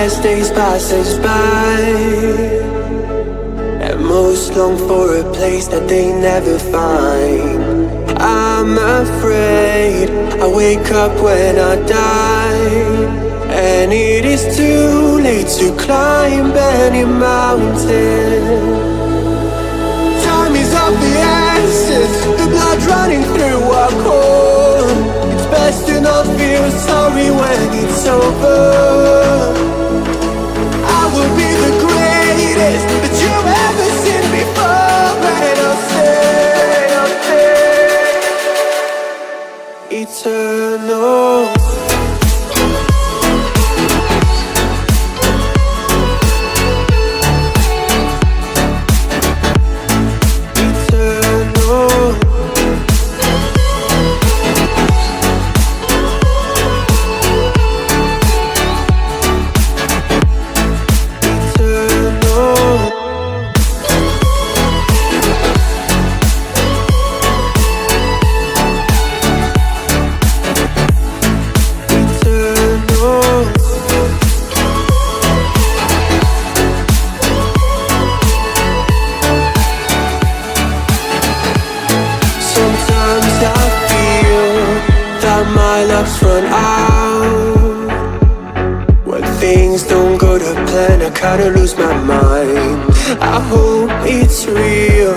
as days pass us by, and most long for a place that they never find. I'm afraid I wake up when I die, and it is too late to climb any mountain. Time is of the essence, the blood running through our core. It's best to not feel sorry when it's over. I will be the greatest that you've ever seen before, and I'll stay eternal. My luck's run out. When things don't go to plan, I kinda lose my mind. I hope it's real.